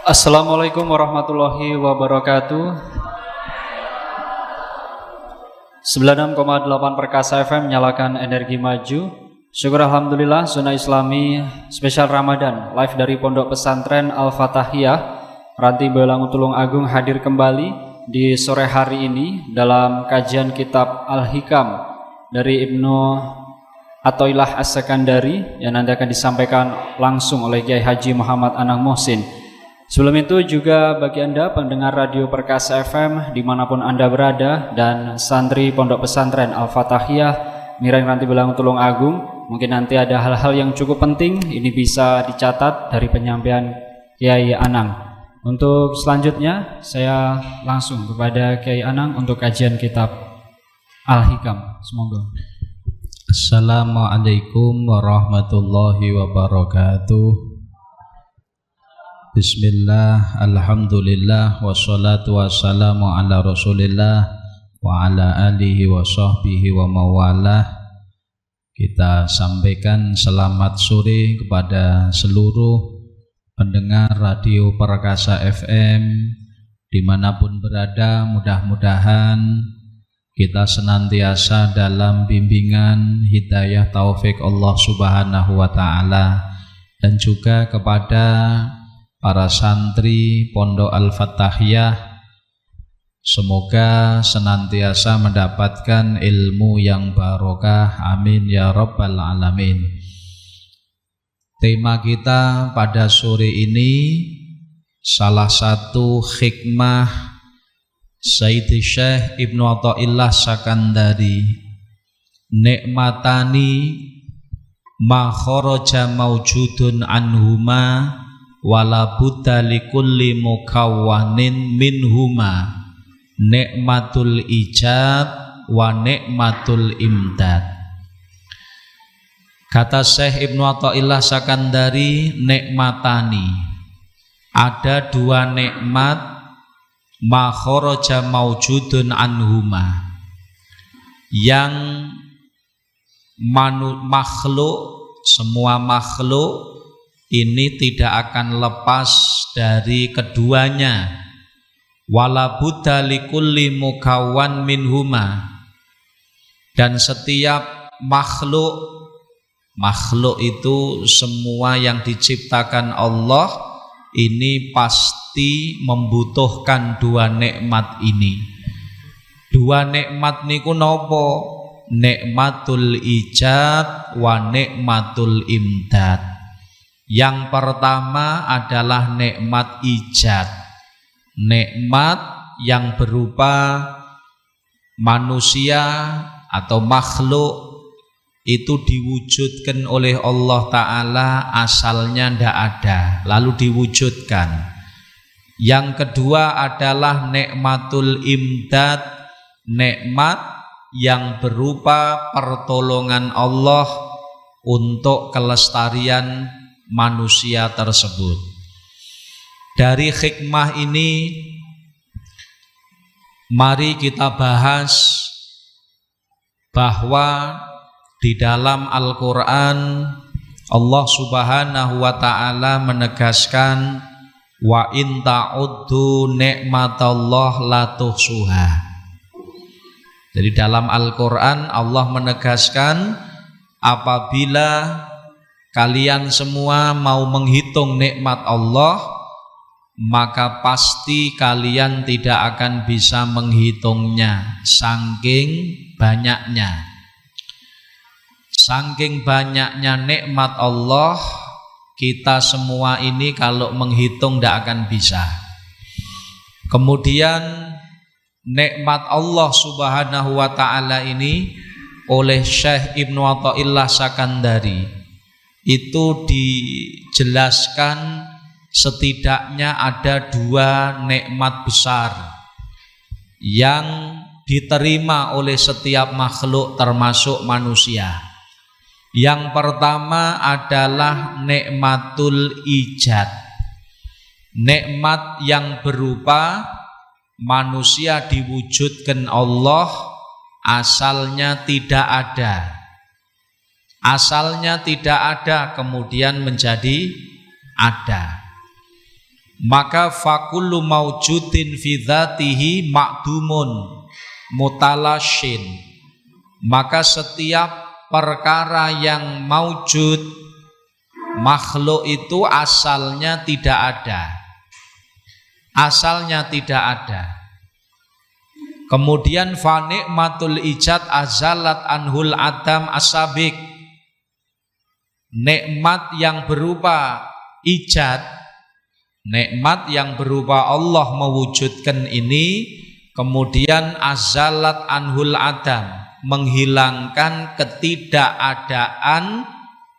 Assalamualaikum warahmatullahi wabarakatuh. 96,8 Perkasa FM menyalakan energi maju. Syukur alhamdulillah, zona Islami spesial Ramadan live dari Pondok Pesantren Al-Fatahiyah Ranti Boyolali Tulung Agung hadir kembali di sore hari ini dalam kajian kitab Al-Hikam dari Ibnu Athaillah As-Sakandari yang nanti akan disampaikan langsung oleh Kiai Haji Muhammad Anang Muhsin. Sebelum itu juga bagi Anda pendengar Radio Perkasa FM dimanapun Anda berada dan santri Pondok Pesantren Al-Fatahiyah Mireng Ranti Boyolali Tulung Agung, mungkin nanti ada hal-hal yang cukup penting ini bisa dicatat dari penyampaian Kiai Anang. Untuk selanjutnya saya langsung kepada Kiai Anang untuk kajian kitab Al-Hikam. Semoga. Assalamualaikum warahmatullahi wabarakatuh. Bismillah, alhamdulillah, wassalatu wassalamu ala rasulillah wa ala alihi wa sahbihi wa mawalah. Kita sampaikan selamat sore kepada seluruh pendengar Radio Perkasa FM dimanapun berada. Mudah-mudahan kita senantiasa dalam bimbingan hidayah taufik Allah Subhanahu wa ta'ala, dan juga kepada para santri Pondok Al-Fatahiyah, semoga senantiasa mendapatkan ilmu yang barokah, amin ya rabbal alamin. Tema kita pada sore ini, salah satu hikmah Sayyidi Syekh Ibnu Athaillah Sakandari, nikmatani ma kharaja maujudun anhuma wala budda likulli mukawwanin minhuma, nikmatul ijab wa nikmatul imdad. Kata Syekh Ibnu Athaillah Sakandari, nikmatani, ada dua nikmat ma kharaja maujudun anhuma, yang makhluk, semua makhluk ini tidak akan lepas dari keduanya. Wala budda likulli mukawwan minhuma, dan setiap makhluk itu semua yang diciptakan Allah ini pasti membutuhkan dua nikmat ini. Dua nikmat niku nopo? Nikmatul ijab wa nikmatul imdad. Yang pertama adalah nikmat ijad, nikmat yang berupa manusia atau makhluk itu diwujudkan oleh Allah Ta'ala, asalnya tidak ada lalu diwujudkan. Yang kedua adalah nikmatul imdad, nikmat yang berupa pertolongan Allah untuk kelestarian manusia tersebut. Dari hikmah ini mari kita bahas bahwa di dalam Al-Quran Allah Subhanahu wa ta'ala menegaskan wa in ta'uddu ni'matallah la tuhsuha. Jadi dalam Al-Quran Allah menegaskan apabila kalian semua mau menghitung nikmat Allah, maka pasti kalian tidak akan bisa menghitungnya, saking banyaknya. Saking banyaknya nikmat Allah, kita semua ini kalau menghitung tidak akan bisa. Kemudian nikmat Allah Subhanahu wa ta'ala ini oleh Syekh Ibnu Athaillah Sakandari itu dijelaskan setidaknya ada dua nikmat besar yang diterima oleh setiap makhluk termasuk manusia. Yang pertama adalah nikmatul ijad, nikmat yang berupa manusia diwujudkan Allah, asalnya tidak ada. Asalnya tidak ada, kemudian menjadi ada. Maka fakullu maujudin fi dzatihi ma'dumun mutalashin. Maka setiap perkara yang maujud, makhluk itu asalnya tidak ada. Asalnya tidak ada. Kemudian fa nikmatul ijad azalat anhul adam asabik. Nikmat yang berupa ijad, nikmat yang berupa Allah mewujudkan ini, kemudian azalat anhul adam, menghilangkan ketidakadaan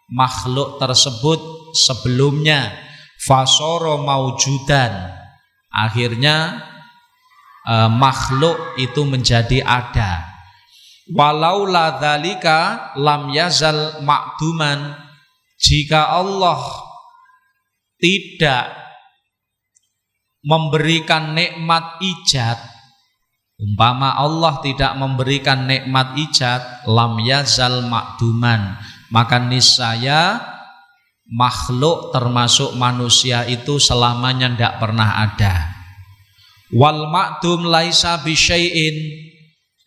makhluk tersebut sebelumnya. Fasoro maujudan, akhirnya makhluk itu menjadi ada. Walau la dzalika lam yazal ma'duman. Jika Allah tidak memberikan nikmat ijad, umpama Allah tidak memberikan nikmat ijad, lam yazal ma'duman, maka niscaya makhluk termasuk manusia itu selamanya tidak pernah ada. Wal ma'dum laisa bisyai'in.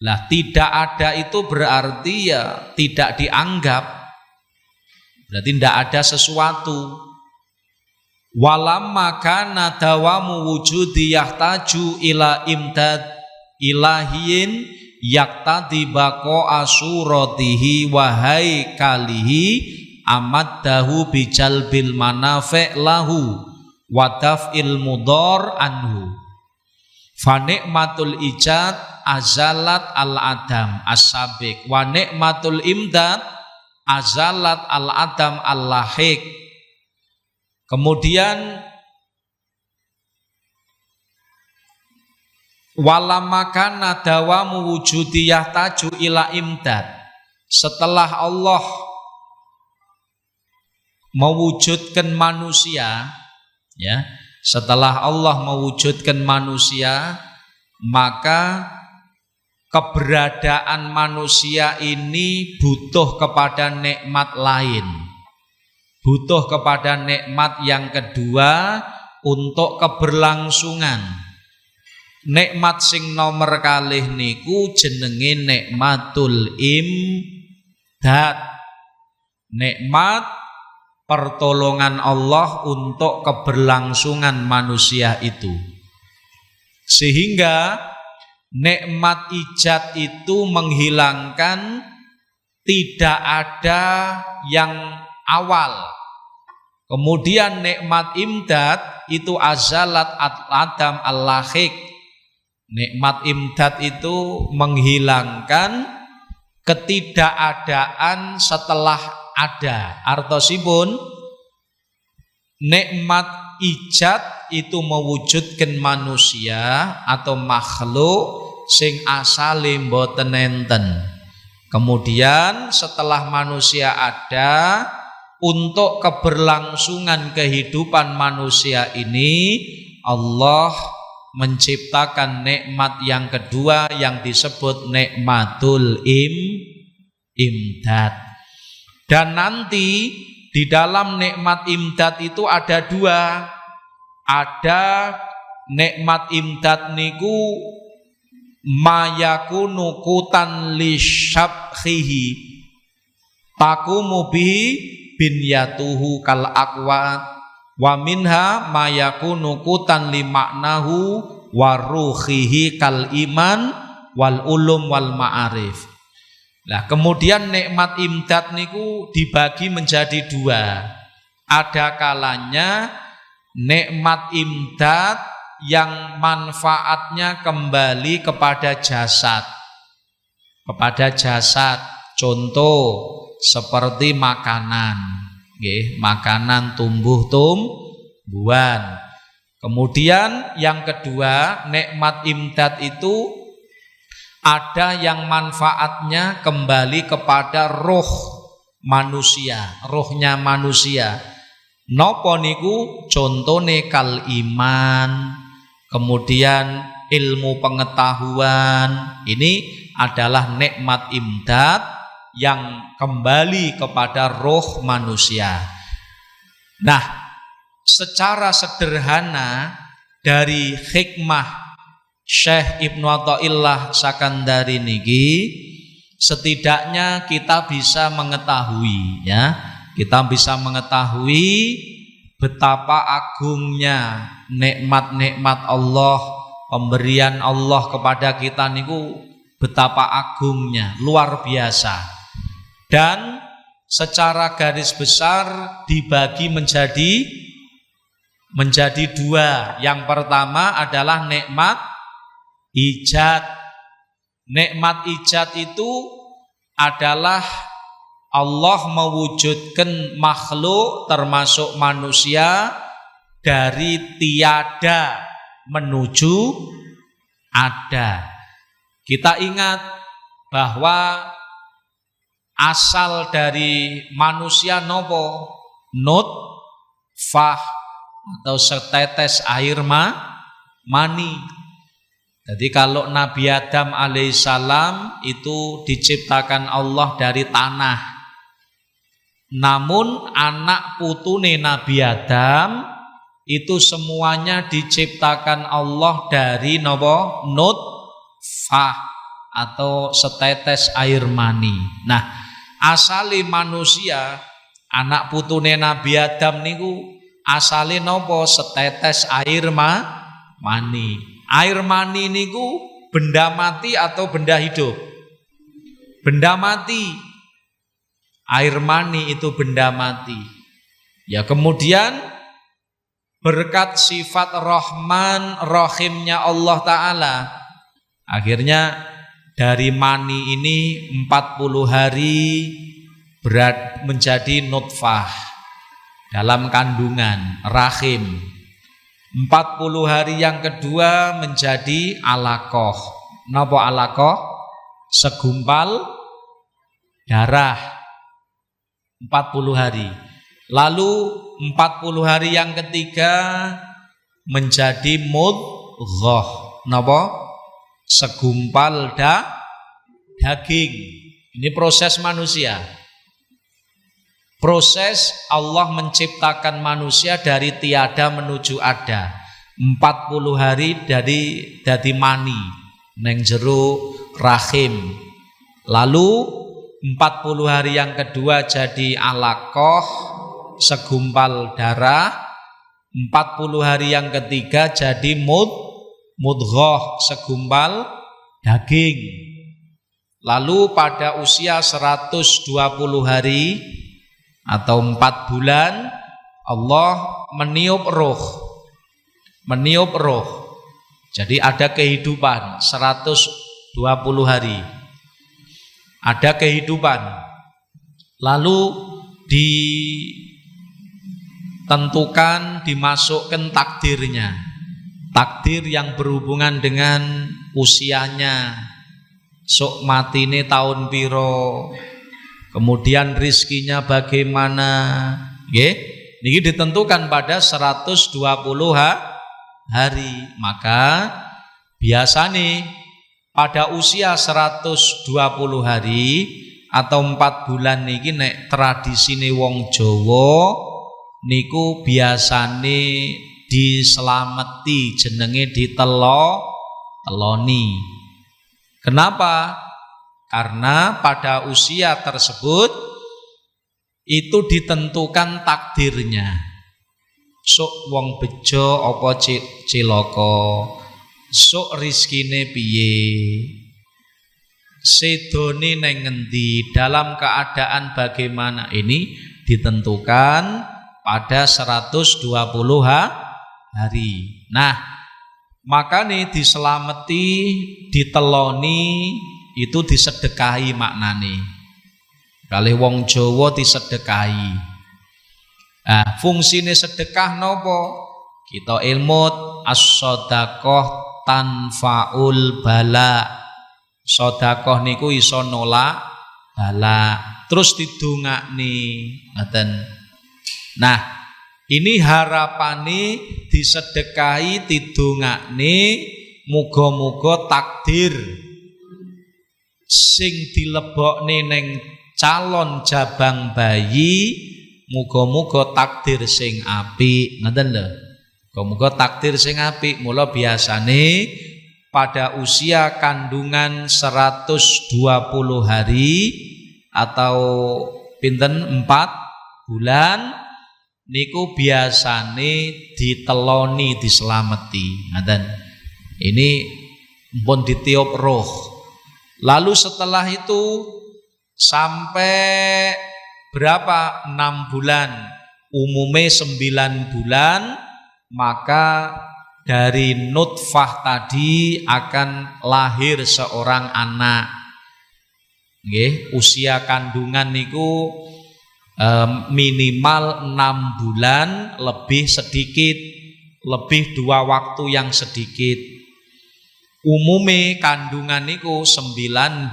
Lah tidak ada itu berarti ya tidak dianggap. Berarti tidak ada sesuatu. Walamma kana dawamu wujudi yahtaju ila imdad ilahiyin yaktadi baqa asuratihi wa haikalihi amaddahu bijalbil manafi' lahu wa daf'il mudhar anhu. Fa nikmatul ijad azalat al adam as-sabiq wa nikmatul imdad azalat al adam al lahiq. Kemudian walamakana dawamu wujudi yahtaju ila imdad. Setelah Allah mewujudkan manusia, ya, setelah Allah mewujudkan manusia, maka keberadaan manusia ini butuh kepada nikmat lain, butuh kepada nikmat yang kedua untuk keberlangsungan. Nikmat sing nomor kalih niku jenenge nikmatul imdad, nikmat pertolongan Allah untuk keberlangsungan manusia itu. Sehingga nikmat ijad itu menghilangkan tidak ada yang awal. Kemudian nikmat imdad itu azalat adam al-lahiq. Nikmat imdad itu menghilangkan ketidakadaan setelah ada. Artosipun nikmat ijad itu mewujudkan manusia atau makhluk sing asale mboten enten. Kemudian setelah manusia ada, untuk keberlangsungan kehidupan manusia ini Allah menciptakan nikmat yang kedua yang disebut nikmatul imdad. Dan nanti di dalam nikmat imdad itu ada dua. Ada nikmat imdad niku mayakunu kutan li syabkhihi taqumu bihi binyatuhu kal aqwa wa minha mayakunu kutan li maknahu wa ruhihi kal iman wal ulum wal ma'arif. Nah, kemudian nikmat imdad niku dibagi menjadi dua. Ada kalanya nikmat imdad yang manfaatnya kembali kepada jasad. Kepada jasad, contoh seperti makanan, makanan tumbuh-tumbuhan. Kemudian yang kedua, nikmat imdad itu ada yang manfaatnya kembali kepada roh manusia, rohnya manusia. Nopo niku contone kal iman, kemudian ilmu pengetahuan. Ini adalah nikmat imdad yang kembali kepada roh manusia. Nah, secara sederhana dari hikmah Syekh Ibnu Athaillah Sakandari niki, setidaknya kita bisa mengetahui, ya, kita bisa mengetahui betapa agungnya nikmat-nikmat Allah, pemberian Allah kepada kita niku betapa agungnya, luar biasa. Dan secara garis besar dibagi menjadi dua. Yang pertama adalah nikmat ijad. Nikmat ijad itu adalah Allah mewujudkan makhluk termasuk manusia dari tiada menuju ada. Kita ingat bahwa asal dari manusia nopo? Nutfah atau setetes air mani. Jadi kalau Nabi Adam alaihissalam itu diciptakan Allah dari tanah. Namun anak putune Nabi Adam itu semuanya diciptakan Allah dari nopo? Nutfah atau setetes air mani. Nah, asale manusia, anak putune Nabi Adam niku asale nopo? Setetes air mani. Air mani niku benda mati atau benda hidup? Benda mati. Air mani itu benda mati. Ya, kemudian berkat sifat Rahman Rahimnya Allah Ta'ala, akhirnya dari mani ini 40 hari berat menjadi nutfah dalam kandungan rahim. 40 hari yang kedua menjadi alaqah. Napa alaqah? Segumpal darah. 40 hari. Lalu 40 hari yang ketiga menjadi mudghah. Napa? Segumpal daging. Ini proses manusia. Proses Allah menciptakan manusia dari tiada menuju ada. 40 hari dari mani neng jero rahim. Lalu 40 hari yang kedua jadi alaqah, segumpal darah. 40 hari yang ketiga jadi mudghah, segumpal daging. Lalu pada usia 120 hari atau 4 bulan Allah meniup roh. Jadi ada kehidupan 120 hari. Ada kehidupan. Lalu ditentukan, dimasukkan takdirnya. Takdir yang berhubungan dengan usianya. Sok matine tahun piro, kemudian rizkinya bagaimana, nggih? Niki ditentukan pada 120 hari. Maka biasanya pada usia 120 hari atau 4 bulan niki nek tradisine wong Jawa niku biasane diselameti, jenenge diteloni. Kenapa? Karena pada usia tersebut itu ditentukan takdirnya. Sok wong bejo apa cilaka, sok rizkine piye, sedone neng ngendi, dalam keadaan bagaimana, ini ditentukan pada 120 hari. Nah, makanya diselameti, diteloni, itu disedekahi maknane. Kalih wong Jawa disedekahi. Nah, fungsine sedekah nopo? Kita ilmu as-shadaqah tanfaul bala. Sedekah niku iso nolak bala. Terus didongakne, ngoten. Nah, ini harapane disedekahi, didongakne, muga-muga takdir sing dilebokne neng calon jabang bayi muga-muga takdir sing apik, ngoten lho. Muga-muga takdir sing apik. Mula biasane pada usia kandungan 120 hari atau pinten 4 bulan niku biasane diteloni diselameti, ngoten. Ini pun ditiup roh. Lalu setelah itu sampai berapa? 6 bulan. Umumnya 9 bulan, maka dari nutfah tadi akan lahir seorang anak. Nggih, usia kandungan niku minimal 6 bulan lebih sedikit, lebih 2 waktu yang sedikit. Umume kandungan niku 9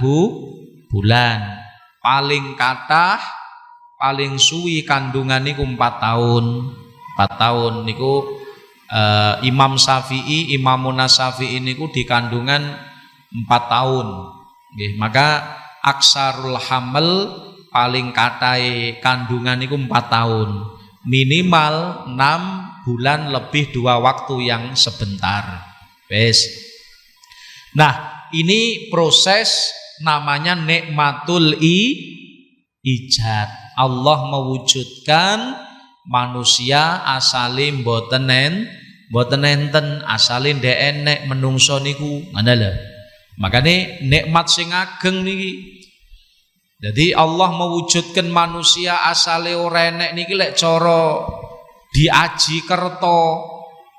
bulan. Paling kathah paling suwi kandungan niku 4 tahun. 4 tahun niku Imam Syafi'i, Imamun Syafi'i niku di kandungan 4 tahun. Nggih, maka aksarul hamil paling kathah kandungan niku 4 tahun. Minimal 6 bulan lebih 2 waktu yang sebentar. Wes. Nah, ini proses namanya nikmatul ijad. Allah mewujudkan manusia asale mboten enten, asale ndek enek menungso niku. Ngono lho. Makane nikmat sing ageng niki. Jadi Allah mewujudkan manusia asale ora enek niki lek cara diaji kerto,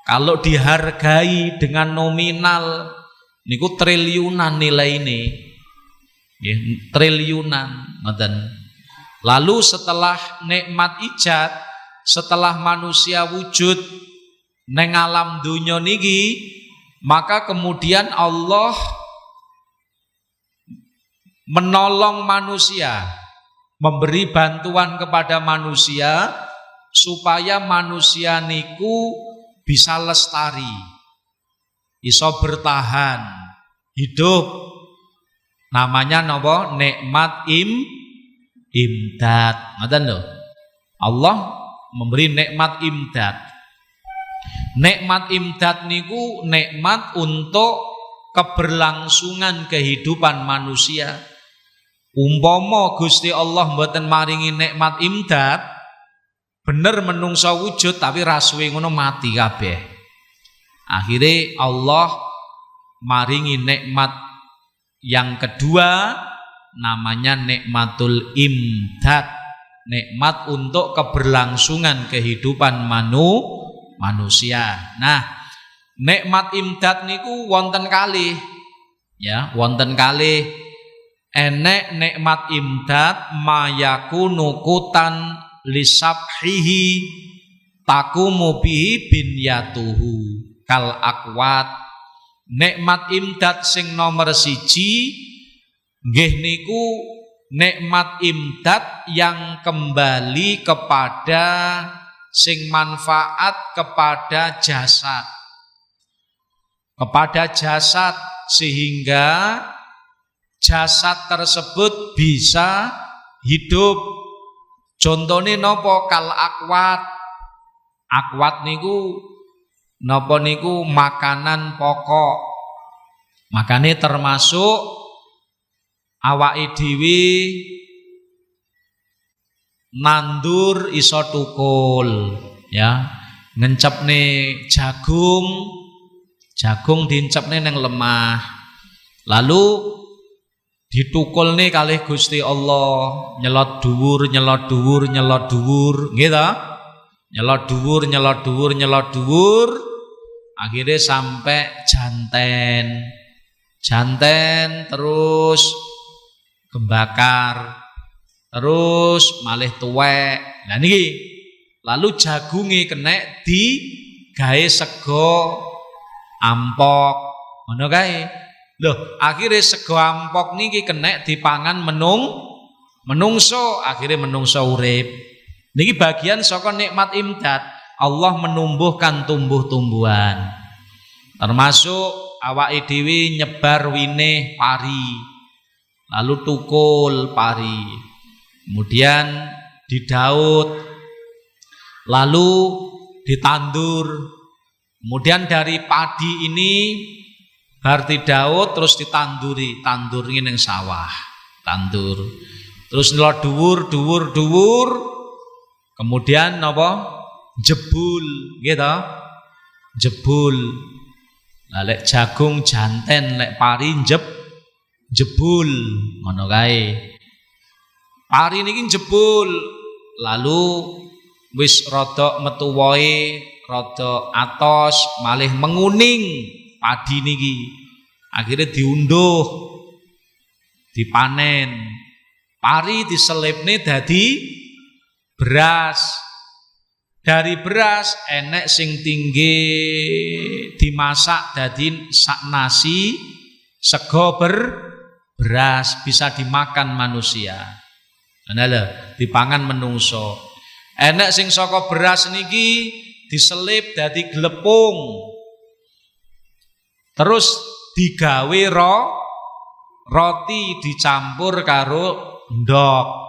kalau dihargai dengan nominal niku triliunan nilai ini, ya, triliunan, ngoten. Lalu setelah nikmat ijad, setelah manusia wujud neng alam dunya niki, maka kemudian Allah menolong manusia, memberi bantuan kepada manusia supaya manusia niku bisa lestari, iso bertahan hidup. Namanya napa? Nikmat imdad. Ngoten lho. Allah memberi nikmat imdad. Nikmat imdad niku nikmat untuk keberlangsungan kehidupan manusia. Umpama Gusti Allah mboten maringi nikmat imdad, bener menungsa wujud tapi rasuwe ngono mati kabeh. Akhirnya Allah maringi nikmat yang kedua, namanya nikmatul imdad, nikmat untuk keberlangsungan kehidupan manusia. Nah, nikmat imdad niku wonten kalih, ya, wonten kalih. Enek nikmat imdad mayakunu kutan lisabhihi takumu bihi binyatuhu kal akwat. Nikmat imdad sing nomor 1 nggih niku nikmat imdad yang kembali kepada sing manfaat kepada jasad, sehingga jasad tersebut bisa hidup. Contohnya nopo? Kal akwat. Akwat niku nopo niku makanan pokok. Makane termasuk awake dhewe nandur iso tukul, ya. Ngencepne jagung dincepne nang lemah. Lalu ditukulne kalih Gusti Allah, nyelot dhuwur, nggih ta? Nyelot dhuwur, akhirnya sampai janten terus kembakar, terus malih tuwek. Lah niki lalu jagunge kena digawe sego ampok, ngono kae. Loh, akhirnya sego ampok niki kena dipangan menungso, akhirnya menungso urip. Niki bagian saka nikmat imdad. Allah menumbuhkan tumbuh-tumbuhan. Termasuk awake dhewe nyebar winih pari. Lalu tukul pari. Kemudian didaut lalu ditandur. Kemudian dari padi ini Harti Daud terus ditanduri, tandur ini yang sawah, tandur. Terus nilai dhuwur. Kemudian apa? Jebul, gitu. Jebul. Lah lek jagung janten, lek pari jebul, ngono kae. Pari niki jebul, lalu wis rada metu wohe, rada atos, malih menguning padi niki. Akhirnya diunduh, dipanen. Pari diselipne dadi beras. Dari beras enek sing tinggi dimasak dadi sak nasi, sego beras bisa dimakan manusia. Ana lho, dipangan menungso. Enek sing saka beras niki diselip dadi glepung. Terus digawe roti dicampur karo ndok.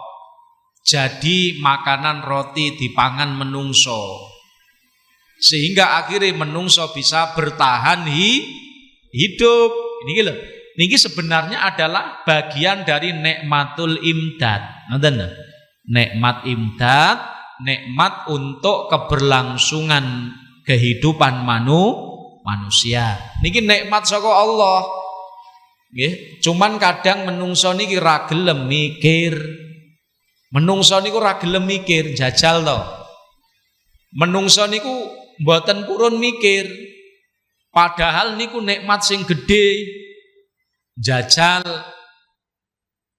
Jadi makanan roti dipangan menungso. Sehingga akhirnya menungso bisa bertahan hidup. Ini lho. Niki sebenarnya adalah bagian dari nikmatul imdad. Ngoten lho. Nikmat imdad, nikmat untuk keberlangsungan kehidupan manusia. Niki nikmat saka Allah. Nggih, cuman kadang menungso niki ra gelem mikir. Menungso niku ra gelem mikir, jajal to. Menungso niku mboten purun mikir. Padahal niku nikmat sing gedhe. Jajal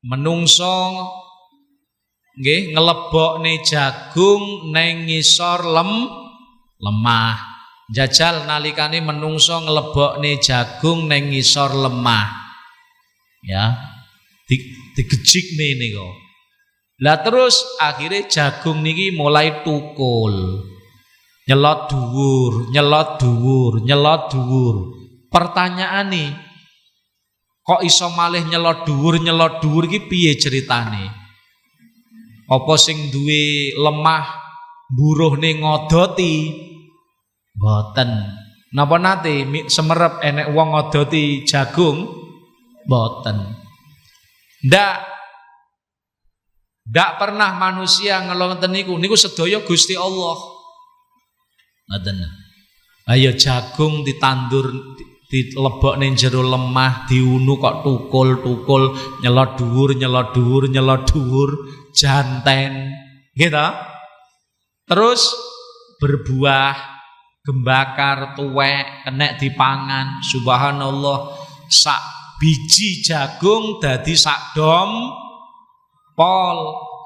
menungso nggih ngelebokne jagung neng ngisor lemah. Jajal nalikane menungso ngelebokne jagung neng ngisor lemah. Ya. Digejikne niku. Lah terus akhirnya jagung niki mulai tukul. Nyelot dhuwur. Pertanyaane, kok iso malih nyelot dhuwur iki piye ceritane? Apa sing duwe lemah buruhne ngodoti? Mboten. Napa nate semerep enek wong ngodoti jagung? Mboten. Ndak pernah manusia ngelonten niku sedaya Gusti Allah. Ngoten. Ayo jagung ditandur dilebokne jero lemah, diunu kok tukul, nyelot dhuwur, janten. Gitu. Terus berbuah, gembakar, tuwek, kenek dipangan. Subhanallah, sak biji jagung dadi sak dompol,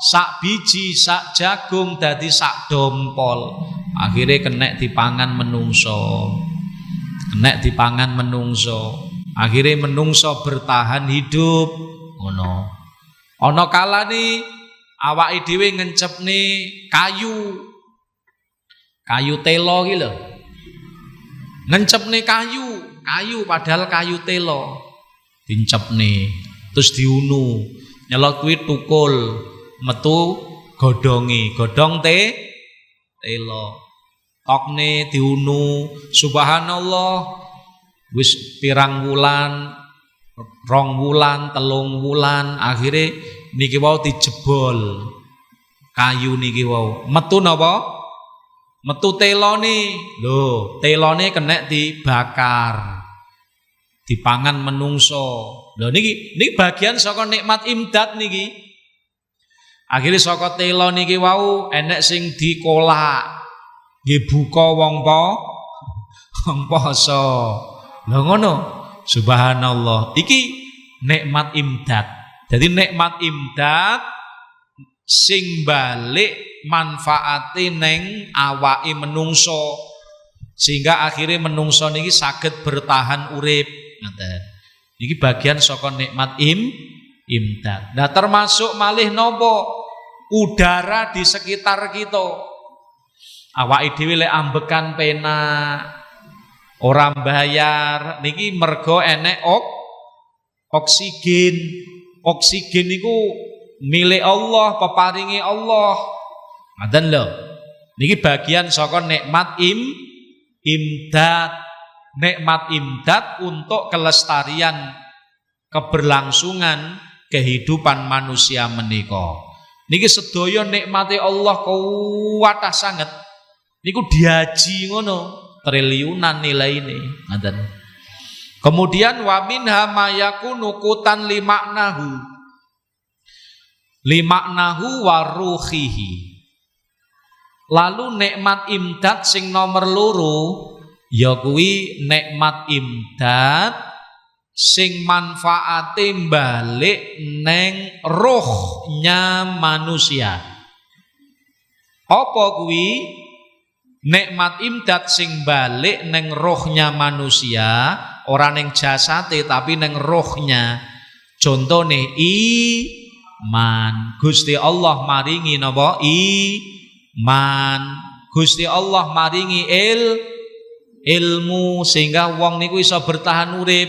sak biji sak jagung dadi sak dompol. Akhirnya kenek dipangan menungso. Akhirnya menungso bertahan hidup. Ngono. Ana kalane awake dhewe ngencepne kayu telo iki lho. Ngencepne kayu padahal kayu telo. Dincepne terus diunu. Nyelot kuwi tukul, metu godhong telo. Tokne diunu, subhanallah, wis pirang wulan, 2 wulan, 3 wulan, akhirnya niki wau dijebol kayu niki wau. Metu napa? Metu telone. Lho, telone kenek dibakar. Dipangan menungso. Lho niki bagian saka nikmat imdad niki. Akhirnya saka telo niki wau enek sing dikolak. Nggih buka wong poso. Lha ngono. Subhanallah. Iki nikmat imdad. Jadi nikmat imdad sing balik manfaate neng awake menungso. Sehingga akhirnya menungso niki saged bertahan urip. Ngoten. Iki bagian saka nikmat imdad. Nah termasuk malih nopo? Udara di sekitar kita. Awake dhewe lek ambekan pena ora bayar niki mergo enek oksigen. Oksigen niku milik Allah, peparingi Allah. Ngoten lho. Niki bagian saka nikmat imdad. Nikmat imdad untuk kelestarian keberlangsungan kehidupan manusia menika. Niki sedaya nikmati Allah kuwatah sanget. Niku diaji ngono, triliunan nilai ini. Ngoten. Kemudian wa minha mayakunu kutan limaknahu. Limaknahu wa ruhihi. Lalu nikmat imdad sing nomor loro ya kuwi nikmat imdad sing manfaate balik neng rohnya manusia. Apa kuwi? Nikmat imdad sing balik neng rohnya manusia, ora neng jasate tapi neng rohnya. Contone iman. Gusti Allah maringi napa? Iman. Gusti Allah maringi ilmu sehingga wong niku iso bertahan urip.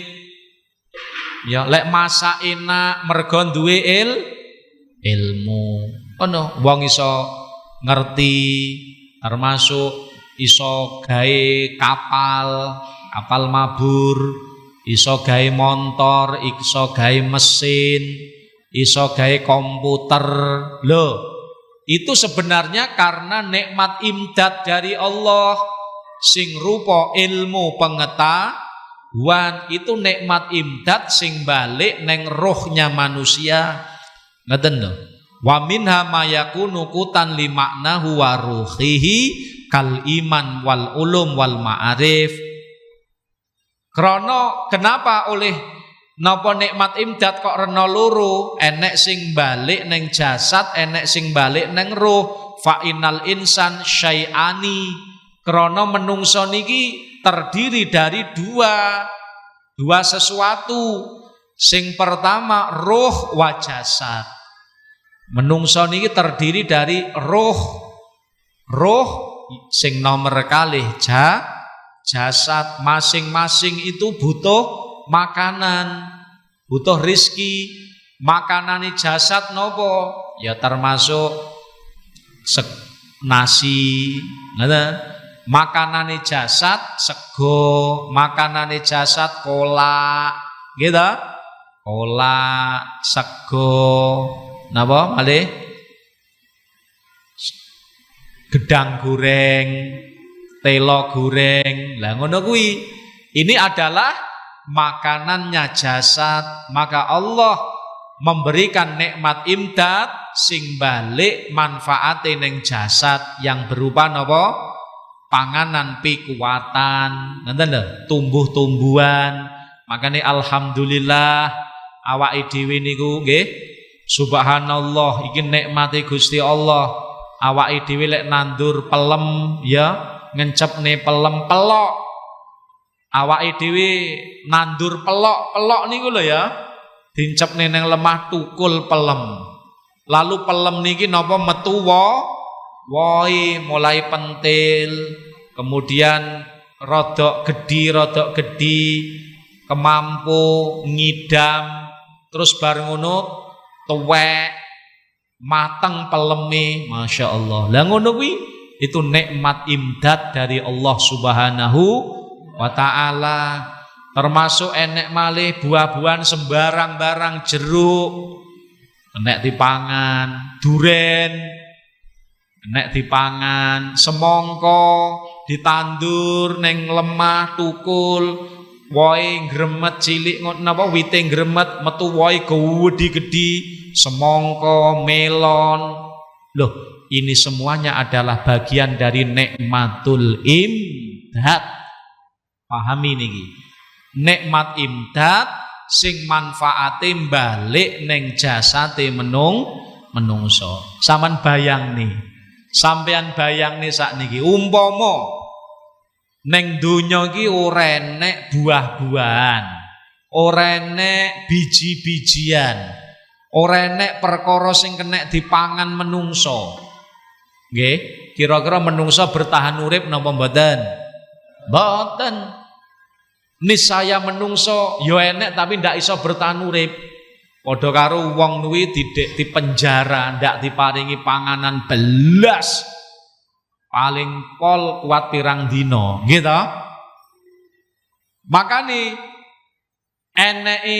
Ya lek masak enak mergo duwe ilmu. Ono wong iso ngerti termasuk iso gawe kapal mabur, iso gawe motor, iso gawe mesin, iso gawe komputer. Loh, itu sebenarnya karena nikmat imdad dari Allah. Sing rupa ilmu pengetahuan itu nikmat imdad sing balik neng rohnya manusia. Ngeten lho. Wa minha mayakunu kutan limaknahu wa ruhihi kal iman wal ulum wal ma'arif. Krana kenapa oleh napa nikmat imdad kok rena loro? Enek sing balik neng jasad, enek sing balik neng roh. Fa innal insan syai'ani. Krana menungso niki terdiri dari dua sesuatu. Sing pertama roh wa jasad. Menungso niki terdiri dari roh sing nomor kalih jasad. Masing-masing itu butuh makanan, butuh rizki. Makanane jasad nopo? Ya termasuk nasi, ngoten. Makanane jasad sego, makanane jasad kolak, gitu. Kolak, sego, napa malih? Gedang goreng, telo goreng. Lah ngono kuwi. Ini adalah makanannya jasad. Maka Allah memberikan nikmat imdad sing balik manfaate ning jasad yang berupa napa? Panganan pikuatan, ngoten lho, tumbuh-tumbuhan. Makane alhamdulillah awake dhewe niku nggih subhanallah iki nikmate Gusti Allah. Awake dhewe lek nandur pelem ya ngencepne pelem pelok. Awake dhewe nandur pelok niku lho ya dincepne ning lemah tukul pelem. Lalu pelem niki napa metu woi mulai pentil, kemudian rodok gedi, kemampu ngidam, terus bar ngono tuwek mateng peleme, masya Allah. Lah ngono kuwi itu nikmat imdad dari Allah Subhanahu wa taala. Termasuk enek malih buah-buahan sembarang barang, jeruk enek dipangan, duren nek dipangan, semongko ditandur neng lemah tukul, wohe gremet cilik napa wite gremet metu wohe gedhi, semongko, melon. Loh, ini semuanya adalah bagian dari nikmatul imdad. Pahami niki. Nikmat imdad sing manfaate balik neng jasate menungso. Saman bayang nih. Sampean bayang nih sakniki umpama neng donya iki ora enek buah-buahan, ora enek biji-bijian, ora enek perkara sing kena dipangan menungso. Nggih, kira-kira menungso bertahan urip napa mboten? Mboten. Niscaya menungso ya enek tapi ndak iso bertahan urip. Padha karo wong kuwi di penjara ndak diparingi panganan belas. paling pol kuat pirang dino gitu. Makane eneke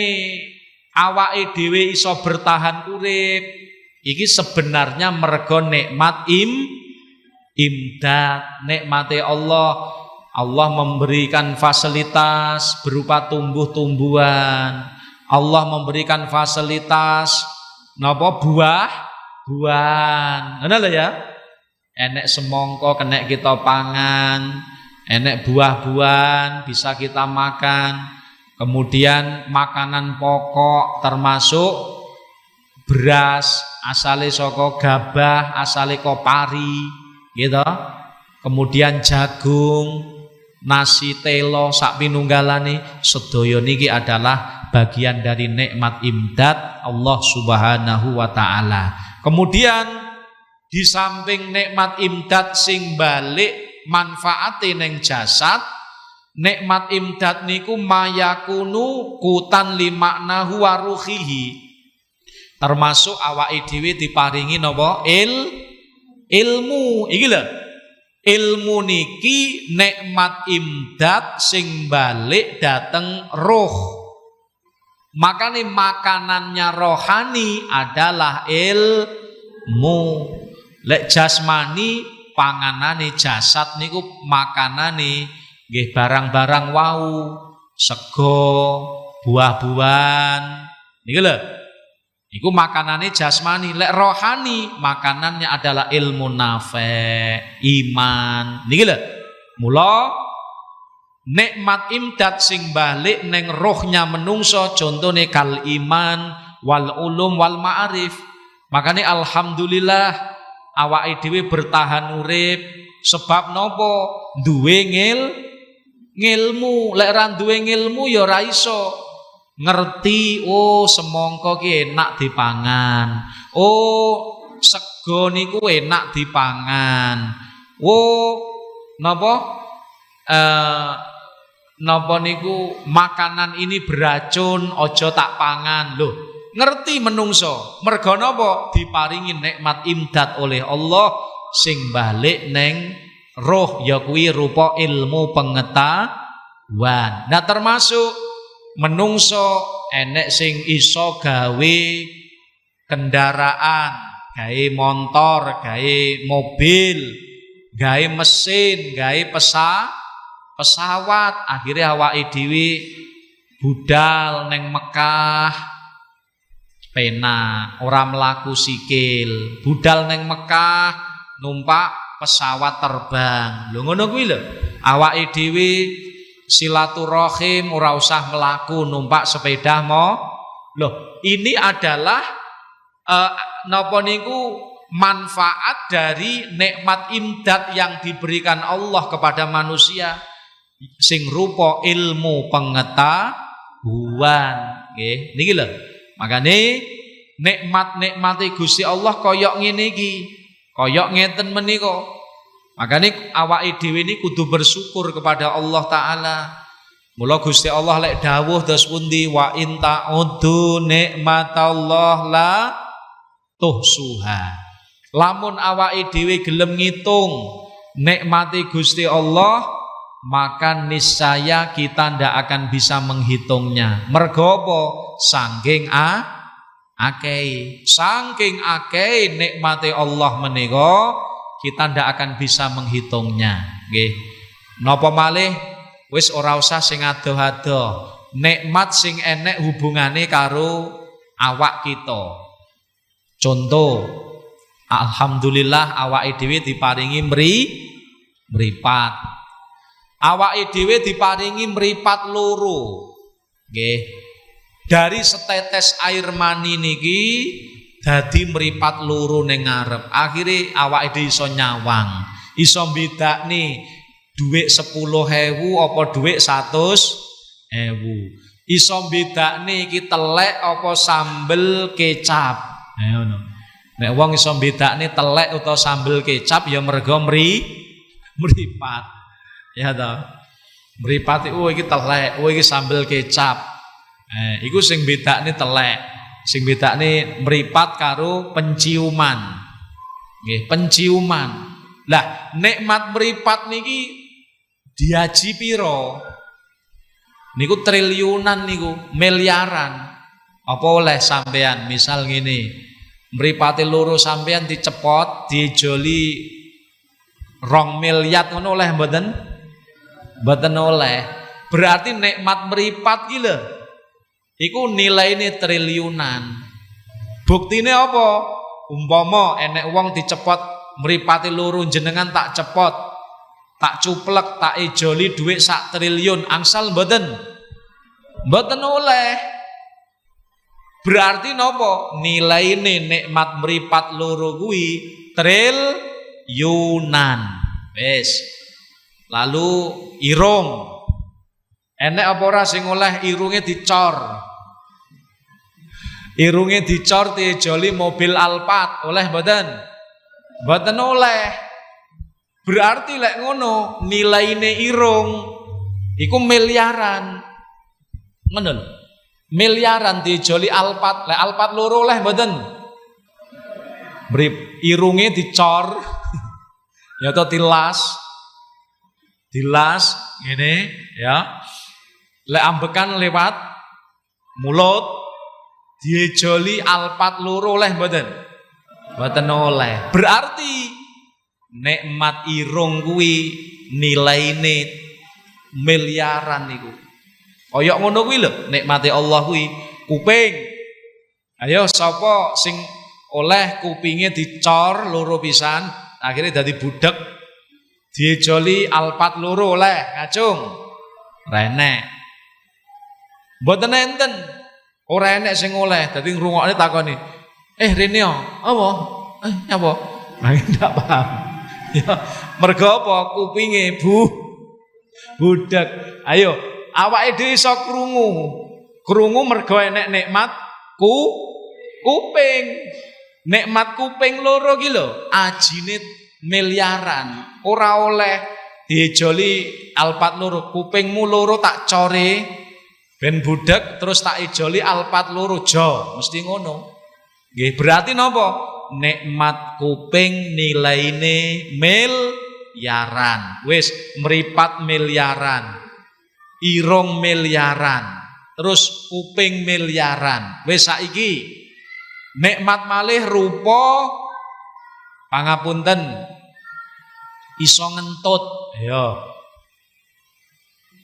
awake dhewe iso bertahan urip iki sebenarnya mergo nikmat imdad, nikmate Allah. Allah memberikan fasilitas berupa tumbuh-tumbuhan. Allah memberikan fasilitas napa buah-buahan. Ngono lho ya. Enek semongko kena kita pangan, enek buah-buahan bisa kita makan. Kemudian makanan pokok termasuk beras asale saka gabah, asale kopari, gitu. Kemudian jagung, nasi, telo, sak pinunggalane sedaya niki adalah bagian dari nikmat imdad Allah Subhanahu wa taala. Kemudian di samping nikmat imdad sing balik manfaate ning jasad, nikmat imdad niku mayakunu kutan limaknahu wa ruhihi. Termasuk awake dhewe diparingi napa? Ilmu. Iki lho. Ilmu niki nikmat imdad sing balik dateng roh. Makanya makanannya rohani adalah ilmu. Lek jasmani panganane jasad niku makanane nggih barang-barang wau, sego, buah-buahan. Niku lho. Iku makanannya jasmani. Lek rohani makanannya adalah ilmu nafe, iman. Niki lho. Mula nikmat imdad sing balik neng rohnya menungso contone kal iman wal ulum wal ma'arif. Makanya alhamdulillah awake dhewe bertahan urip sebab nopo? Duwe ngilmu. Lek ra duwe ngilmu ya ora iso ngerti semongko ki enak dipangan. Sego niku enak dipangan. Napa niku makanan ini beracun, ojo tak pangan. Loh, ngerti menungso. Mergo napa? Diparingi nikmat imdad oleh Allah sing balik neng roh ya kuwi rupa ilmu pengetahuan. Nah termasuk menungso enek sing iso gawe kendaraan, gawe motor, gawe mobil, gawe mesin, gawe pesawat. Akhirnya awake dhewe budal neng Mekah pena ora mlaku sikil, budal neng Mekah numpak pesawat terbang. Lho ngono kuwi lho. Awake dhewe silaturahim ora usah mlaku numpak sepeda Loh, ini adalah napa niku manfaat dari nikmat imdad yang diberikan Allah kepada manusia sing rupa ilmu pengetahuan. Nggih, niki lho. Makane nikmat-nikmate Gusti Allah koyok ngene iki. Koyok ngeten menika. Makane awake dhewe ini kudu bersyukur kepada Allah taala. Mula Gusti Allah lek dawuh terus pundi wa in ta'uddu nikmatallah la tuhsuha. Lamun awake dhewe gelem ngitung nikmati Gusti Allah, maka niscaya kita ndak akan bisa menghitungnya. Mergo apa? Saking akeh nikmati Allah menika kita ndak akan bisa menghitungnya. Nggih. Napa malih wis ora usah sing adoh-adoh. Nikmat sing enek hubungane karo awak kita. Contoh, alhamdulillah awake dhewe diparingi mripat. Awake dhewe diparingi mripat loro. Nggih. Dari setetes air mani niki dadi mripat loro ning ngarep. Akhire awake dhewe iso nyawang, iso mbedakne dhuwit 10.000 apa dhuwit 100.000. Iso mbedakne iki telek apa sambel kecap. Ngono. Nek wong iso mbedakne telek utawa sambel kecap ya mergo mripat. Ya ta. Mripat iki telek, iki sambel kecap. Iku sing bedakne telek. Sing bedakne mripat karo penciuman. Nggih, penciuman. Lah nikmat mripat niki diaji piro? Niku triliunan niku, miliaran. Apa oleh sampean misal ngene, mripate loro sampean dicepot, dijoli 2 miliar ngono oleh mboten? Mboten oleh. Berarti nikmat mripat ki lho iku nilaine triliunan. Buktine apa? Umpama enek wong dicepot mripate loro jenengan tak cepot, tak cuplek, tak ejoli dhuwit 1 triliun, angsal mboten? Mboten oleh. Berarti napa? Nilaine nikmat mripat loro kuwi triliunan. Wis. Lalu irung. Enek apa ora sing oleh irunge dicor? Irunge dicor diejoli mobil Alphard, oleh mboten? Mboten oleh. Berarti lek ngono nilaine irung iku miliaran. Ngono lho. Miliaran diejoli Alphard. Lek Alphard loro oleh mboten? Irunge dicor ya to dilas ngene ya. Lek ambekan lewat mulut diejoli Alphard loro oleh mboten? Mboten oleh. Berarti nikmat irung kuwi nilaine miliaran niku. Kaya ngono kuwi lho nikmate Allah kuwi. Kuping. Ayo sapa sing oleh kupinge dicor loro pisan, akhirnya dadi budek, diejoli Alphard loro oleh, ngacung. Renek. Mboten enten. Ora enek sing oleh, dadi ngrungokne takoni. Rene apa? Apa? Nah, ndak paham. Ya, mergo apa? Kupinge budek. Ayo, awake dhewe iso krungu. Krungu mergo enek nikmat kuping. Nikmat kuping loro ki lho, ajine miliaran. Ora oleh diejoli Alphard loro, kupingmu loro tak core ben budek terus tak ejoli Alphard loro jo, mesti ngono. Nggih, berarti napa? Nikmat kuping nilaine miliaran. Wis mripat miliaran. Irung miliaran. Terus kuping miliaran. Wis saiki nikmat malih rupa pangapunten iso ngentut. Ya.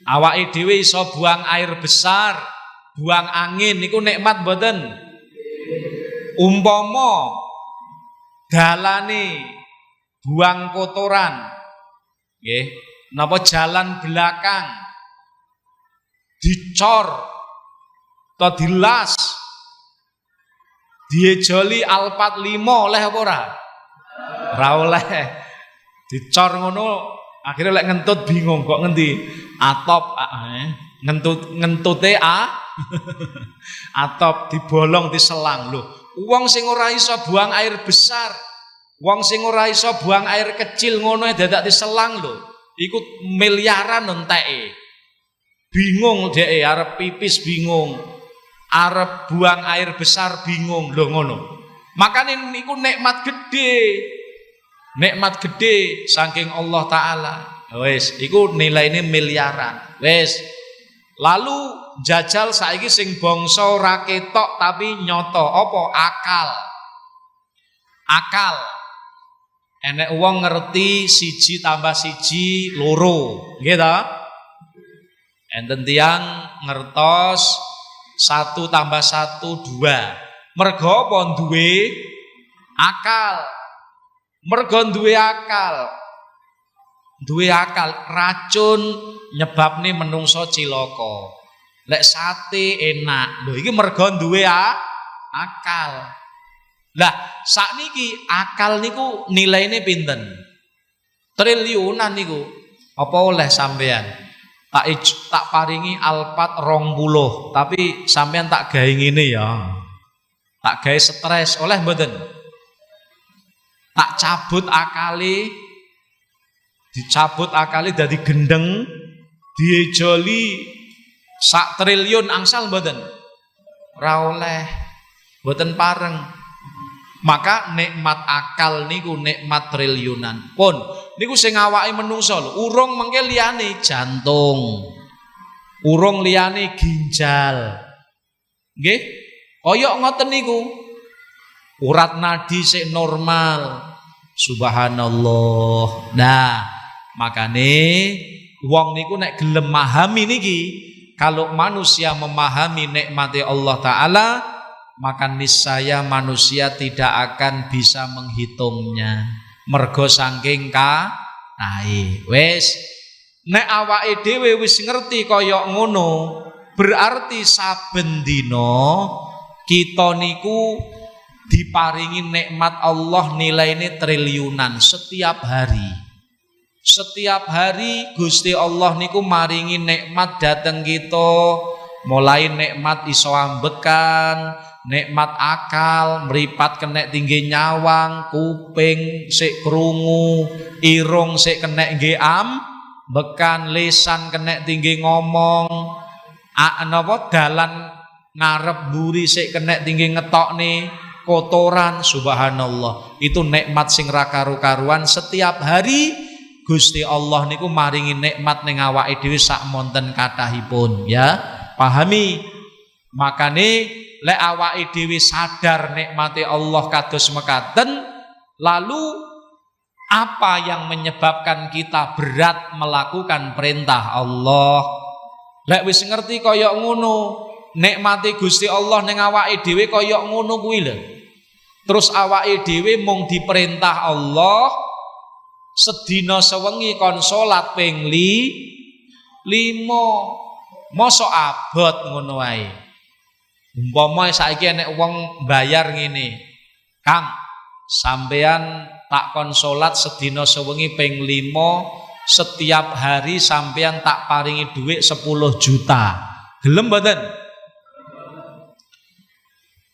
Awake dhewe iso buang air besar, buang angin niku nikmat mboten? Umpama dalane buang kotoran, nggih, napa jalan belakang dicor atau dilas, diejoli Alphard 5 oleh apa ora? Ora oleh. Dicor ngono akhirnya lek ngentut bingung kok ngendi? Atop ngentute atop dibolong diselang lho. Wong sing ora iso buang air besar, wong sing ora iso buang air kecil ngono dadak diselang lho. Iku miliaran enteke. Bingung dhek arep pipis bingung. Arep buang air besar bingung lho ngono. Makane niku nikmat gede. Nikmat gede saking Allah taala. Wis, iku nilaine miliaran. Wis. Lalu jajal saiki sing bangsa ora ketok tapi nyata apa? Akal. Akal. Enek wong ngerti 1 tambah 1 loro, nggih ta? Enten tiyang ngertos 1 tambah 1 2. Mergo apa duwe akal. Mergo duwe akal. Duwe akal, racun nyebabne menungso cilaka. Lek sate enak. Lho iki mergo duwe akal. Lah sakniki akal niku nilaine pinten? Triliunan niku. Apa oleh sampean? Tak paringi Alphard 20, tapi sampean tak gawe ngene ya. Tak gawe stres, oleh mboten? Tak cabut akali, dicabut akali dadi gendeng, diejoli 1 triliun angsal mboten? Ora oleh. Mboten pareng. Maka nikmat akal niku nikmat triliunan. Pun niku sing awake menungso lho, urung mengke liyane jantung. Urung liyane ginjal. Nggih? Kaya ngoten niku. Urat nadi sik normal. Subhanallah. Nah, makane wong niku nek gelem memahami niki, kalau manusia memahami nikmati Allah Ta'ala, maka niscaya manusia tidak akan bisa menghitungnya. Mergo saking kae. Wis nek awake dhewe wis ngerti kaya ngono, berarti saben dina kita niku diparingi nikmat Allah nilainya triliunan setiap hari. Setiap hari Gusti Allah niku maringi nikmat dateng kita, mulai nikmat iso ambekan, nikmat akal, meripat kenek tinggi nyawang, kuping sik krungu, irung sik kenek nggih ambekan, lisan kenek tinggi ngomong, napa dalan ngarep mburi sik kenek tinggi ngetokne kotoran. Subhanallah, itu nikmat sing ra karu-karuan. Setiap hari Gusti Allah niku maringi nikmat ning awake dhewe sak monten kathahipun, ya. Pahami? Makane lek awake dhewe sadar nikmati Allah kados mekaten, lalu apa yang menyebabkan kita berat melakukan perintah Allah? Lek wis ngerti kaya ngono, nikmati Gusti Allah ning awake dhewe kaya ngono kuwi lho. Terus awake dhewe mung diperintah Allah sedina sewengi kon salat ping 5. Mosok abot ngono wae. Umpama saiki enek wong bayar ngene, Kang, sampean tak kon salat sedina sewengi ping 5, setiap hari sampean tak paringi dhuwit 10 juta. Gelem mboten?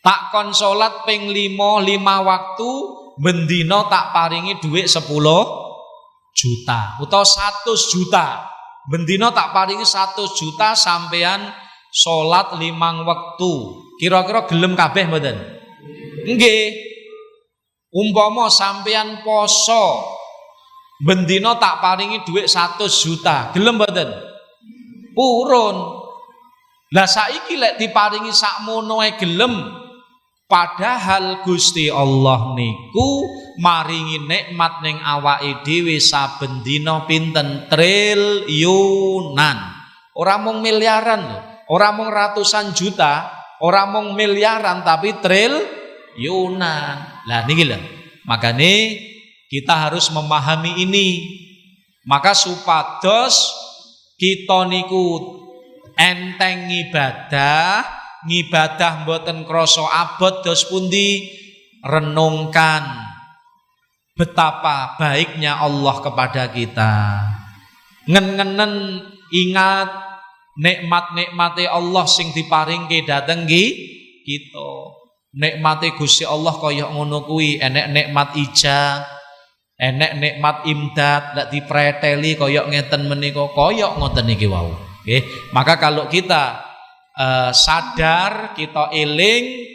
Tak kon salat ping 5 waktu, bendina tak paringi dhuwit 10 juta utawa 100 juta. Bendina tak paringi 100 juta sampean salat 5 wektu. Kira-kira gelem kabeh mboten? Nggih. Umpama sampean poso, bendina tak paringi dhuwit 100 juta. Gelem mboten? Purun. Lah saiki lek diparingi sakmono ae gelem. Padahal Gusti Allah niku maringi nikmat ning awake dhewe saben dina pinten triliunan. Ora mung miliaran lho, ora mung ratusan juta, ora mung miliaran tapi triliunan. Lah niki lho. Makane kita harus memahami ini. Maka supados kita niku enteng ngibadah mboten krasa abot dos pundi, renungkan betapa baiknya Allah kepada kita. Ngen-ngenen ingat nikmat-nikmate Allah sing diparingke dhateng kita. Nikmate Gusti Allah kaya ngono kuwi, enek nikmat ijab, enek nikmat imdad, lek dipreteli kaya ngeten menika, kaya ngoten niki wau. Nggih, maka kalau kita sadar, kita eling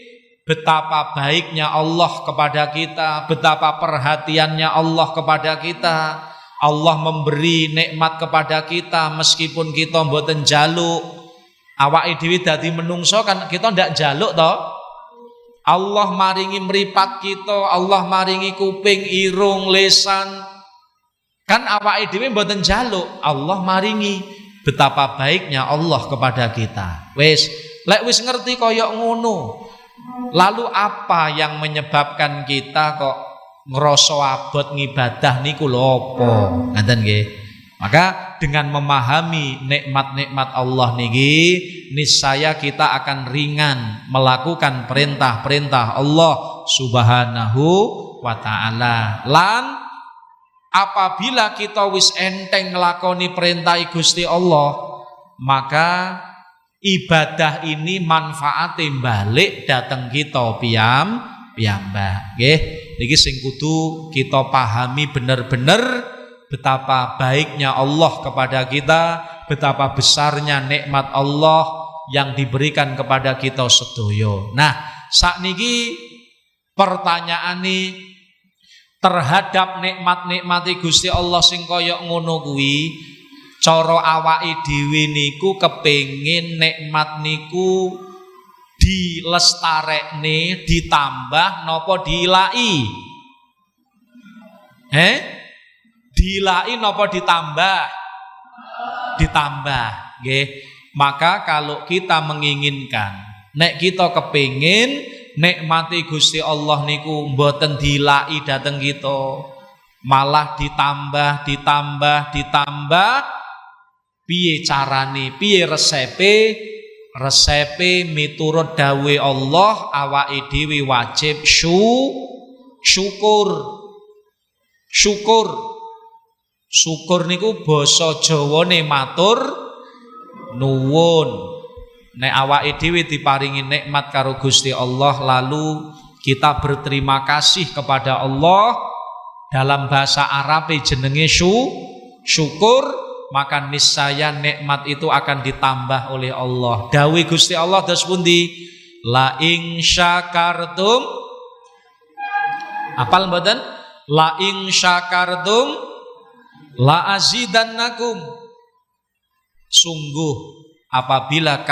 betapa baiknya Allah kepada kita, betapa perhatiannya Allah kepada kita. Allah memberi nikmat kepada kita meskipun kita mboten njaluk. Awake dhewe dadi menungso kan kita ndak njaluk toh. Allah maringi mripat kita, Allah maringi kuping, irung, lisan. Kan awake dhewe mboten njaluk, Allah maringi. Betapa baiknya Allah kepada kita. Wis, lek wis ngerti kaya ngono. Lalu apa yang menyebabkan kita kok ngrasa abot ngibadah niku lho apa? Ngaten nggih. Maka dengan memahami nikmat-nikmat Allah niki, niscaya kita akan ringan melakukan perintah-perintah Allah Subhanahu wa taala. Lan apabila kita wis enteng nglakoni perintah Gusti Allah, maka ibadah ini manfaate balik dateng kita piyambak. Nggih, niki sing kudu kita pahami bener-bener betapa baiknya Allah kepada kita, betapa besarnya nikmat Allah yang diberikan kepada kita sedaya. Nah, sakniki Pertanyaane terhadap nikmat-nikmati Gusti Allah sing kaya ngono kuwi, cara awake dhewe niku kepengin nikmat niku dilestarekne, ditambah napa dilai? Dilai napa ditambah? Ditambah, nggih. Maka kalau kita menginginkan, nek kita kepengin nikmati Gusti Allah niku mboten dilai dateng kita, malah ditambah, piye carane, piye resepe? Resepe miturut dawuh Allah, awake dhewe wajib syukur. Syukur niku basa Jawane matur nuwun. Nek awake dhewe diparingi nikmat karo Gusti Allah, lalu kita berterima kasih kepada Allah, dalam bahasa Arab jenenge syukur, maka niscaya nikmat itu akan ditambah oleh Allah. Dawuh Gusti Allah dos pundi? La ing syakartum, apal mboten? La ing syakartum la azidannakum. Sungguh apabila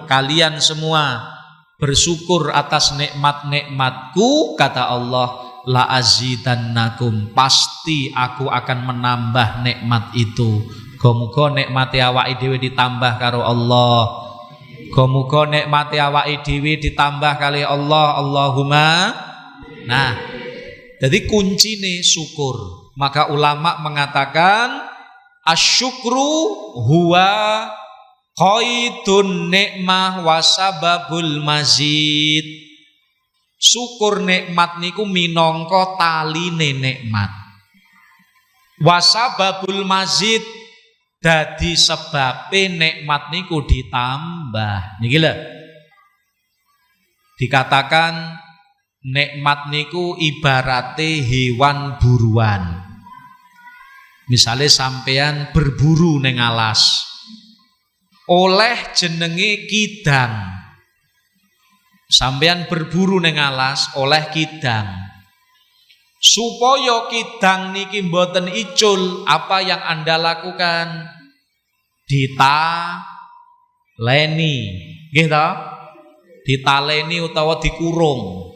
kalian semua bersyukur atas nikmat-nikmatku, kata Allah, la azidannakum, pasti aku akan menambah nikmat itu. Muga-muga nikmati awake dhewe ditambah karo Allah. Muga-muga nikmati awake dhewe ditambah kali Allah. Allahumma. Nah, jadi kuncine syukur. Maka ulama mengatakan asyukru huwa qaidun nikmah wa sababul mazid. Syukur nikmat niku minangka taline nikmat. Wa sababul mazid, dadi sebabe nikmat niku ditambah. Niki lho. Dikatakan nikmat niku ibarate hewan buruan. Misalnya sampean berburu ning alas, oleh jenenge kidang. Sampean berburu ning alas oleh kidang. Supaya kidang niki mboten icul, apa yang Anda lakukan? Ditaleni, nggih ta? Ditaleni utawa dikurung.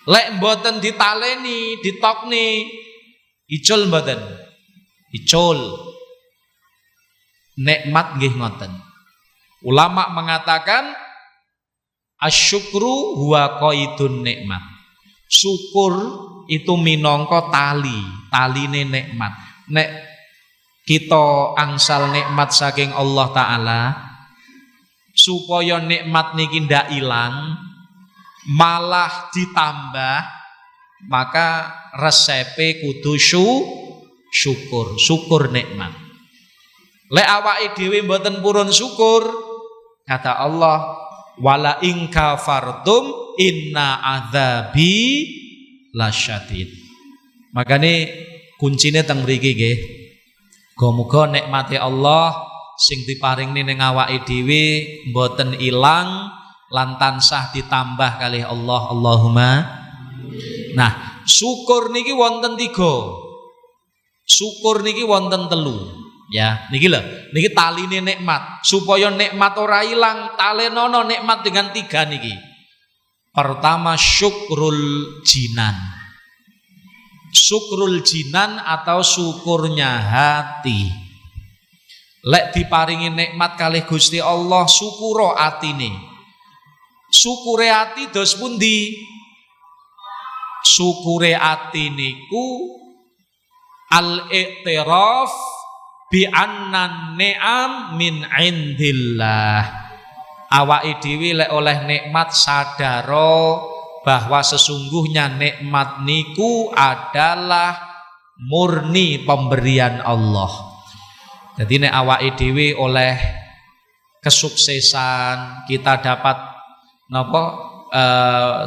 Lek mboten ditaleni, ditokni, icul mboten? Icul. Nikmat nggih ngoten. Ulama mengatakan asyukru huwa qaidun nikmat. Syukur itu minangka taline nikmat. Nek kita angsal nikmat saking Allah Ta'ala, supaya nikmat niki ndak ilang, malah ditambah, maka resepe kudu syukur nikmat. Lek awake dhewe mboten purun syukur, kata Allah, wala ing kafartum inna adzabi lasyadid. Makane kuncine teng mriki nggih. Muga-muga nikmate Allah sing diparingne ning awake dhewe mboten ilang lan tansah ditambah kalih Allah. Allahumma. Nah, syukur niki wonten 3. Syukur niki wonten 3. Ya, niki lho, niki taline nikmat. Supaya nikmat ora ilang, talenono nikmat dengan 3 niki. Pertama, syukrul jinan. Syukrul jinan atau syukurnya hati. Lek diparingi nikmat kalih Gusti Allah, syukuro atine. Syukure ati dos pundi? Syukure ati niku al-i'tiraf bi anna ni'am min indillah. Awake dhewe lek oleh nikmat sadaro bahwa sesungguhnya nikmat niku adalah murni pemberian Allah. Jadi nek awake dhewe oleh kesuksesan, kita dapat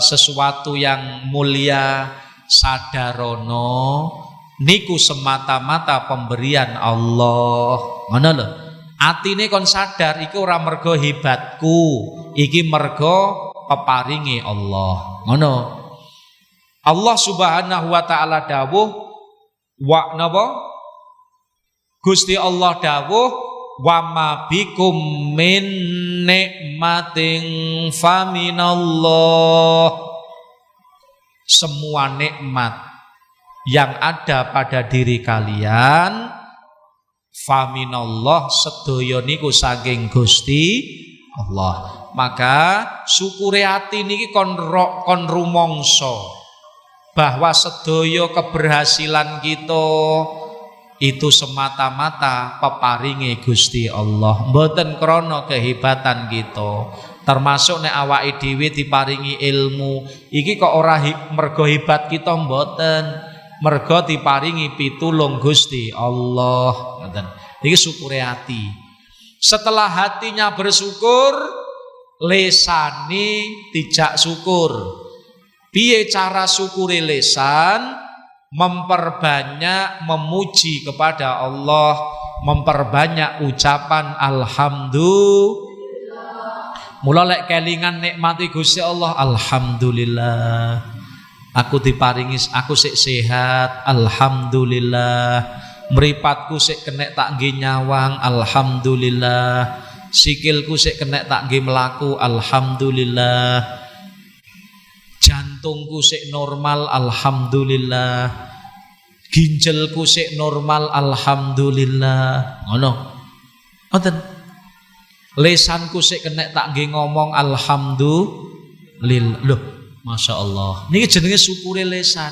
sesuatu yang mulia, sadarono niku semata-mata pemberian Allah. Ngono lho. Atine kon sadar iku ora mergo hebatku, iki mergo peparingi Allah. Ngono. Allah Subhanahu wa taala dawuh wa napa? Gusti Allah dawuh wa ma bikum min nikmatin faminallah. Semua nikmat yang ada pada diri kalian faminallah sedaya niku saking Gusti Allah. Maka syukure ati niki kon rumangsa bahwa sedaya keberhasilan kita itu semata-mata peparinge Gusti Allah, mboten krana kehebatan kita. Termasuk nek awake dhewe diparingi ilmu iki kok ora mergo hebat kita, mboten, mergo diparingi pitulung Gusti Allah, ngoten. Iki syukure ati. Setelah hatinya bersyukur, lesane dijak syukur. Piye cara syukure lesan? Memperbanyak memuji kepada Allah, memperbanyak ucapan alhamdulillah. Mula lek kelingan nikmati Gusti Allah, alhamdulillah. Aku diparingi, aku sik sehat, alhamdulillah. Mripatku sik kenek tak nggih nyawang, alhamdulillah. Sikilku sik kenek tak nggih mlaku, alhamdulillah. Jantungku sik normal, alhamdulillah. Ginjalku sik normal, alhamdulillah. Ngono. Ngoten. Lesanku sik kenek tak nggih ngomong alhamdulillah. Loh, Masya Allah. Niki jenenge syukure lesan.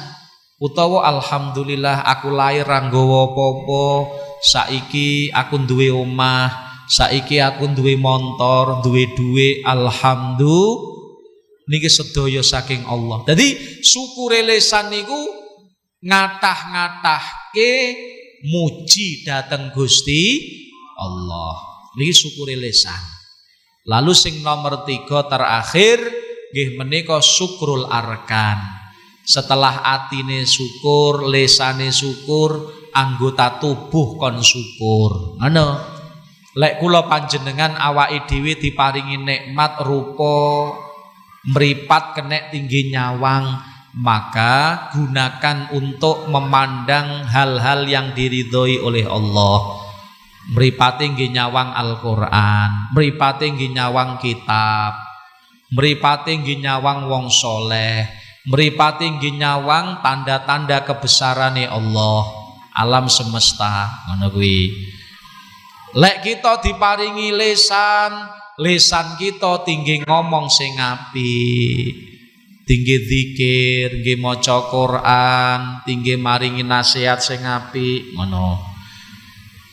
Utawa alhamdulillah aku lahir ra nggawa apa-apa. Saiki aku duwe omah, saiki aku duwe montor, duwe dhuwit, alhamdulillah. Niki sedaya saking Allah. Jadi syukure lesan niku ngatah-ngatahke muji dhateng Gusti Allah. Niki syukure lesan. Lalu sing nomor 3 terakhir nggih menika syukrul arkan. Setelah atine syukur, lesane syukur, anggota tubuh kon syukur. Ngono. Lek kula panjenengan awake dhewe diparingi nikmat rupa meripat kenek tinggi nyawang, maka gunakan untuk memandang hal-hal yang diridhoi oleh Allah. Mripate nggih nyawang Al-Qur'an, mripate nggih nyawang kitab, mripate nggih nyawang wong soleh, mripate nggih nyawang tanda-tanda kebesarane Allah, alam semesta, ngono kuwi. Lek kita diparingi lesan kita tinggi ngomong sing apik, tinggi zikir, tinggi maca Quran, tinggi maringi nasihat sing apik, ngono.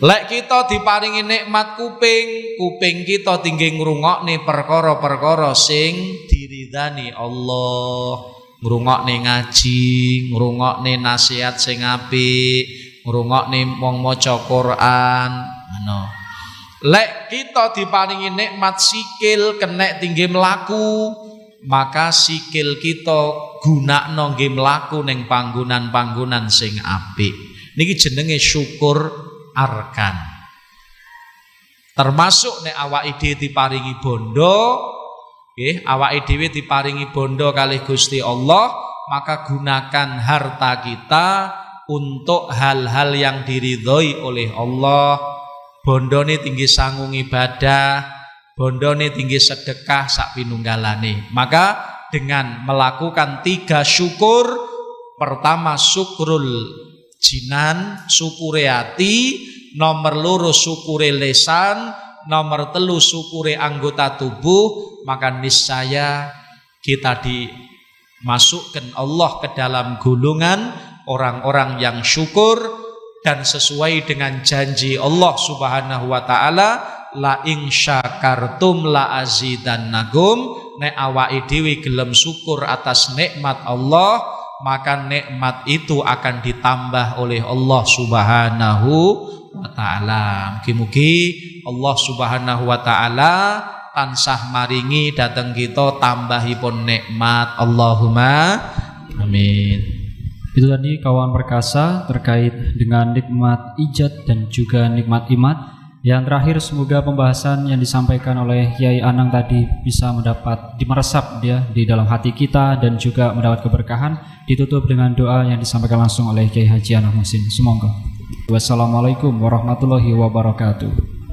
Lek kita diparingi nikmat kuping kita tinggi ngrungokne perkara-perkara sing diridani Allah, ngrungokne ngaji, ngrungokne nasihat sing apik, ngrungokne wong maca Quran, ngono. Lek kita diparingi nikmat sikil kenek tinggi melaku, maka sikil kita gunakno nggih mlaku ning panggonan-panggonan sing apik. Niki jenenge syukur arkan. Termasuk nek awake dhewe diparingi bondo, nggih, awake dhewe diparingi bondo kalih Gusti Allah, maka gunakan harta kita untuk hal-hal yang diridhoi oleh Allah. Bondone tinggi sanggung ibadah, bondone tinggi sedekah sak pinunggalane. Maka dengan melakukan 3 syukur, pertama syukrul jinan, syukure ati, nomor 2 syukure lesan, nomor 3 syukure anggota tubuh, maka niscaya kita dimasukkan Allah ke dalam golongan orang-orang yang syukur. Dan sesuai dengan janji Allah Subhanahu wa taala, la in syakartum la azidannakum, nek awake dhewe gelem syukur atas nikmat Allah, maka nikmat itu akan ditambah oleh Allah Subhanahu wa taala. Mugi-mugi Allah Subhanahu wa taala tansah maringi dhateng kita tambahipun nikmat. Allahumma amin. Itu tadi kawan perkasa terkait dengan nikmat ijad dan juga nikmat iman. Yang terakhir, semoga pembahasan yang disampaikan oleh Kiai Anang tadi bisa meresap dia di dalam hati kita dan juga mendapat keberkahan. Ditutup dengan doa yang disampaikan langsung oleh Kiai Haji Anang Muhsin. Semoga. Wassalamualaikum warahmatullahi wabarakatuh.